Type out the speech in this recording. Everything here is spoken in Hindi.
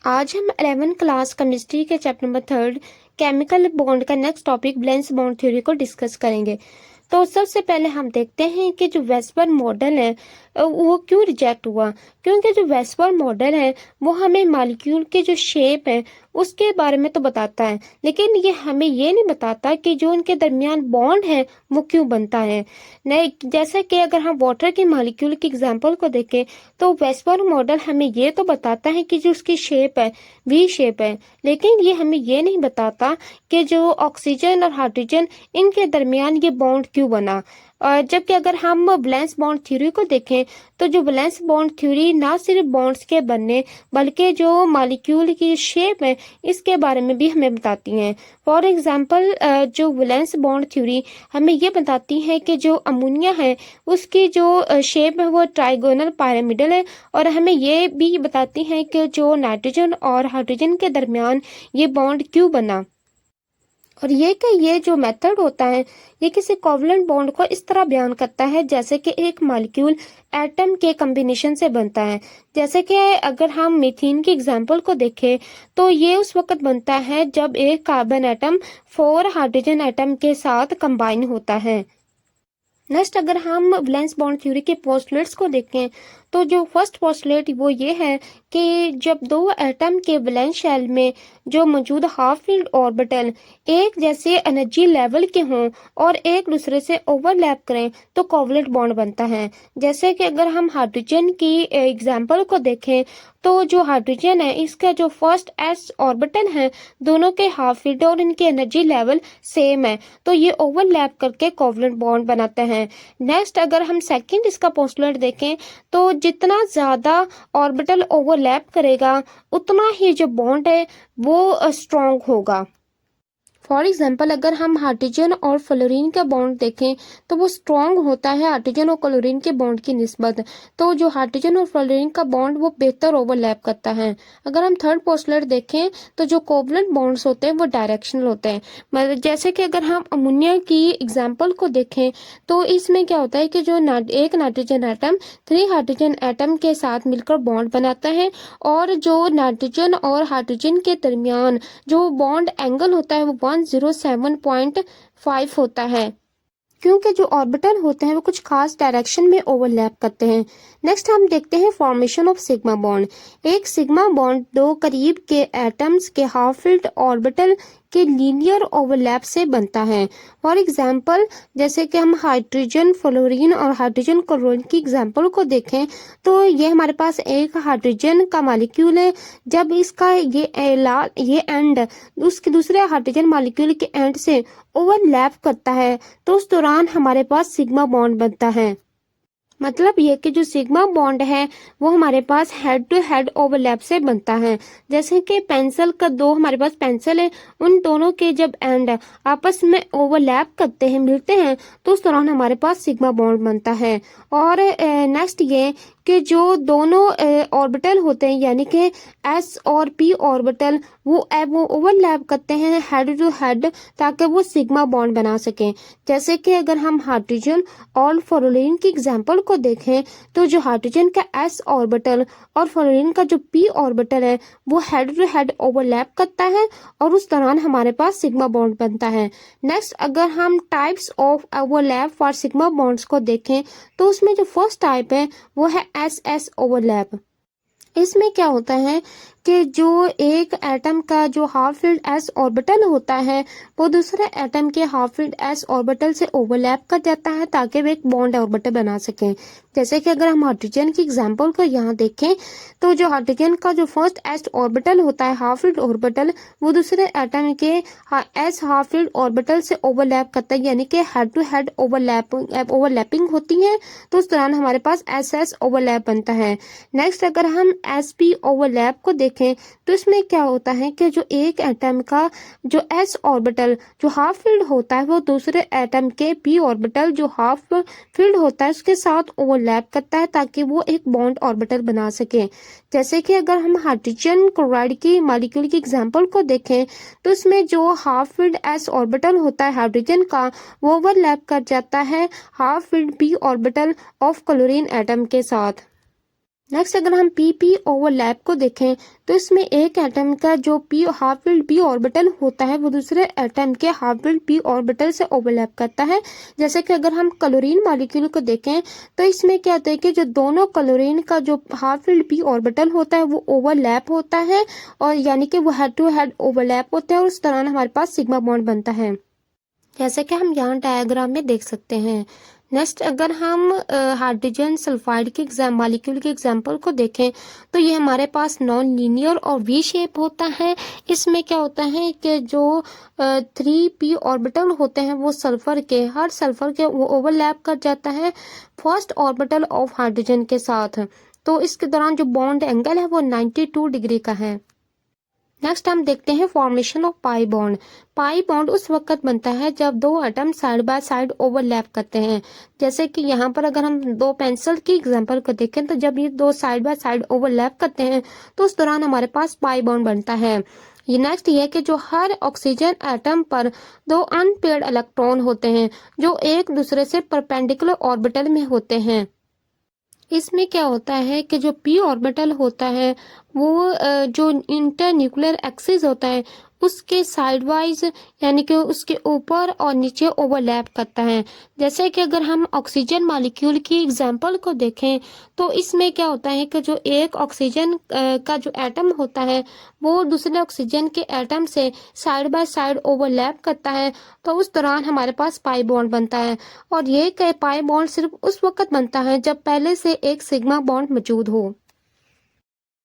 आज हम 11th क्लास केमिस्ट्री के चैप्टर नंबर 3 केमिकल बॉन्ड का next topic valence bond theory को डिस्कस करेंगे। तो सबसे पहले हम देखते हैं कि जो वेस्पर मॉडल है वो क्यों रिजेक्ट हुआ। क्योंकि जो वेस्पर मॉडल है वो हमें मॉलिक्यूल के जो शेप है उसके बारे में तो बताता है, लेकिन ये हमें ये नहीं बताता कि जो उनके दरमियान बॉन्ड है वो क्यों बनता है। नहीं, जैसे कि अगर हम वाटर के मॉलिक्यूल की एग्जांपल को देखें तो वेस्पर मॉडल हमें ये तो बताता है कि जो उसकी शेप है वी शेप है, लेकिन ये हमें ये नहीं बताता कि जो ऑक्सीजन और हाइड्रोजन इनके दरमियान ये बॉन्ड क्यों बना। और जबकि अगर हम वैलेंस बॉन्ड थ्योरी को देखें तो जो वैलेंस बॉन्ड थ्योरी ना सिर्फ बॉन्ड्स के बनने बल्कि जो मॉलिक्यूल की शेप है इसके बारे में भी हमें बताती हैं। फॉर एग्जांपल जो वैलेंस बॉन्ड थ्योरी हमें ये बताती है कि जो अमोनिया है उसकी जो शेप है वो ट्राइगोनल पिरामिडल है, और हमें ये भी बताती है कि जो नाइट्रोजन और हाइड्रोजन के दरमियान ये बॉन्ड क्यों बना। और ये जो मेथड होता है ये किसी कोवलेंट बॉन्ड को इस तरह बयान करता है जैसे कि एक मॉलिक्यूल एटम के कॉम्बिनेशन से बनता है। जैसे कि अगर हम मीथेन की एग्जांपल को देखें तो ये उस वक्त बनता है जब एक कार्बन एटम 4 हाइड्रोजन एटम के साथ कंबाइन होता है। नेक्स्ट अगर हम वैलेंस बॉन्ड थ्योरी के पोस्टुलेट्स को देखें तो जो फर्स्ट पोस्टुलेट वो ये है कि जब दो एटम के वैलेंस शेल में जो मौजूद हाफ फील्ड ऑर्बिटल एक जैसे एनर्जी लेवल के हों और एक दूसरे से ओवरलैप करें तो कोवलेंट बॉन्ड बनता है। जैसे कि अगर हम हाइड्रोजन की एग्जांपल को देखें तो जो हाइड्रोजन है इसका जो फर्स्ट एस ऑर्बिटल है दोनों के हाफ फील्ड और इनके एनर्जी लेवल सेम है, तो ये ओवरलैप करके कोवलेंट बॉन्ड बनाते हैं। नेक्स्ट अगर हम सेकंड इसका पोस्टुलेट देखें तो जितना ज्यादा ऑर्बिटल ओवरलैप करेगा उतना ही जो बॉन्ड है वो स्ट्रॉन्ग होगा। फॉर एग्जाम्पल अगर हम हाइड्रोजन और फ्लोरीन का बॉन्ड देखें तो वो स्ट्रॉन्ग होता है हाइड्रोजन और क्लोरीन के बॉन्ड की निस्बत, तो जो हाइड्रोजन और फ्लोरीन का बॉन्ड वो बेहतर ओवरलैप करता है। अगर हम थर्ड पोस्टुलेट देखें तो जो कोवलेंट बॉन्ड्स होते हैं वो डायरेक्शनल होते हैं। मतलब जैसे कि अगर हम अमोनिया की एग्जाम्पल को देखें तो इसमें क्या होता है कि जो एक नाइट्रोजन एटम 3 हाइड्रोजन एटम के साथ मिलकर बॉन्ड बनाता है, और जो नाइट्रोजन और हाइड्रोजन के दरमियान जो बॉन्ड एंगल होता है वो 107.5 होता है, क्योंकि जो ऑर्बिटल होते हैं वो कुछ खास डायरेक्शन में ओवरलैप करते हैं। नेक्स्ट हम देखते हैं फॉर्मेशन ऑफ सिग्मा बॉन्ड। एक सिग्मा बॉन्ड दो करीब के एटम्स के हाफ फील्ड ऑर्बिटल के लीनियर ओवरलैप से बनता है। फॉर एग्जाम्पल जैसे कि हम हाइड्रोजन फ्लोरीन और हाइड्रोजन क्लोरीन की एग्जाम्पल को देखें तो ये हमारे पास एक हाइड्रोजन का मॉलिक्यूल है। जब इसका ये एंड उसके दूसरे हाइड्रोजन मॉलिक्यूल के एंड से ओवरलैप करता है तो उस दौरान हमारे पास सिग्मा बॉन्ड बनता है। मतलब ये कि जो सिग्मा बॉन्ड है वो हमारे पास हेड टू हेड ओवरलैप से बनता है। जैसे कि पेंसिल का दो हमारे पास पेंसिल है, उन दोनों के जब एंड आपस में ओवरलैप करते हैं मिलते हैं तो उस दौरान हमारे पास सिग्मा बॉन्ड बनता है। और नेक्स्ट ये कि जो दोनों ऑर्बिटल होते हैं यानी कि एस और पी ऑर्बिटल वो ओवरलैप करते हैं हेड टू हेड ताकि वो सिग्मा बॉन्ड बना सकें। जैसे कि अगर हम हाइड्रोजन और फ्लोरीन की एग्जांपल को देखें तो जो हाइड्रोजन का एस ऑर्बिटल और फ्लोरीन का जो पी ऑर्बिटल है वो हेड टू हेड ओवरलैप करता है और उस दौरान हमारे पास सिग्मा बॉन्ड बनता है। नेक्स्ट अगर हम types of overlap for sigma bonds को देखें तो उसमें जो फर्स्ट टाइप है वो है एस एस ओवरलैप। इसमें क्या होता है कि जो एक एटम का जो हाफ फील्ड एस ऑर्बिटल होता है वो दूसरे एटम के हाफ फील्ड एस ऑर्बिटल से ओवरलैप कर जाता है ताकि वे एक बॉन्ड ऑर्बिटल बना सकें। जैसे कि अगर हम हाइड्रोजन की एग्जांपल को यहाँ देखें तो जो हाइड्रोजन का जो फर्स्ट एस ऑर्बिटल होता है हाफ फील्ड ऑर्बिटल वो दूसरे एटम के एस हाफ फील्ड ऑर्बिटल से ओवरलैप करता है, यानी कि हेड टू हेड ओवरलैपिंग होती है, तो उस दौरान हमारे पास एस एस ओवरलैप बनता है। नेक्स्ट अगर हम एस पी ओवरलैप को देखें तो इसमें क्या होता है कि जो एक एटम का जो एस ऑर्बिटल जो हाफ फील्ड होता है वो दूसरे एटम के पी ऑर्बिटल जो हाफ फील्ड होता है उसके साथ ओवरलैप करता है ताकि वो एक बॉन्ड ऑर्बिटल बना सके। जैसे कि अगर हम हाइड्रोजन क्लोराइड की मॉलिक्यूल की एग्जांपल को देखें तो इसमें जो हाफ फील्ड एस ऑर्बिटल होता है हाइड्रोजन का वो ओवरलैप कर जाता है half field P orbital of chlorine atom के साथ। नेक्स्ट अगर हम पी पी ओवरलैप को देखें तो इसमें एक एटम का जो P half filled P orbital होता है वो दूसरे एटम के हाफ फिल्ड पी ऑर्बिटल से ओवरलैप करता है। जैसे कि अगर हम क्लोरीन मॉलिक्यूल को देखें तो इसमें क्या होता है कि जो दोनों क्लोरीन का जो हाफ फिल्ड पी ऑर्बिटल होता है वो ओवरलैप होता है, और यानी कि वो हेड टू हेड ओवरलैप होता है, और उस दौरान हमारे पास सिग्मा बॉन्ड बनता है, जैसे कि हम यहाँ डायग्राम में देख सकते हैं। नेक्स्ट अगर हम हाइड्रोजन सल्फाइड के मॉलिक्यूल के एग्जांपल को देखें तो ये हमारे पास नॉन लीनियर और वी शेप होता है। इसमें क्या होता है कि जो 3p ऑर्बिटल होते हैं वो हर सल्फर के वो ओवरलैप कर जाता है फर्स्ट ऑर्बिटल ऑफ हाइड्रोजन के साथ। तो इसके दौरान जो बॉन्ड एंगल है वो 92 डिग्री का है। नेक्स्ट हम देखते हैं formation of pi bond. Pi bond उस वक्त बनता है जब दो atom side by side overlap करते हैं। जैसे कि यहाँ पर अगर हम दो पेंसिल की एग्जांपल को देखें तो जब ये दो साइड बाय साइड ओवरलैप करते हैं तो उस दौरान हमारे पास पाई बॉन्ड बनता है। ये नेक्स्ट ये है कि जो हर ऑक्सीजन एटम पर दो अनपेयर्ड इलेक्ट्रॉन होते हैं जो एक दूसरे से परपेंडिकुलर ऑर्बिटल में होते हैं। इसमें क्या होता है कि जो पी ऑर्बिटल होता है वो जो इंटरन्यूक्लियर एक्सिस होता है उसके साइड वाइज यानी कि उसके ऊपर और नीचे ओवरलैप करता है। जैसे कि अगर हम ऑक्सीजन मॉलिक्यूल की एग्जांपल को देखें तो इसमें क्या होता है कि जो एक ऑक्सीजन का जो एटम होता है वो दूसरे ऑक्सीजन के एटम से साइड बाय साइड ओवरलैप करता है, तो उस दौरान हमारे पास पाई बॉन्ड बनता है। और ये पाई बॉन्ड सिर्फ उस वक्त बनता है जब पहले से एक सिग्मा बॉन्ड मौजूद हो।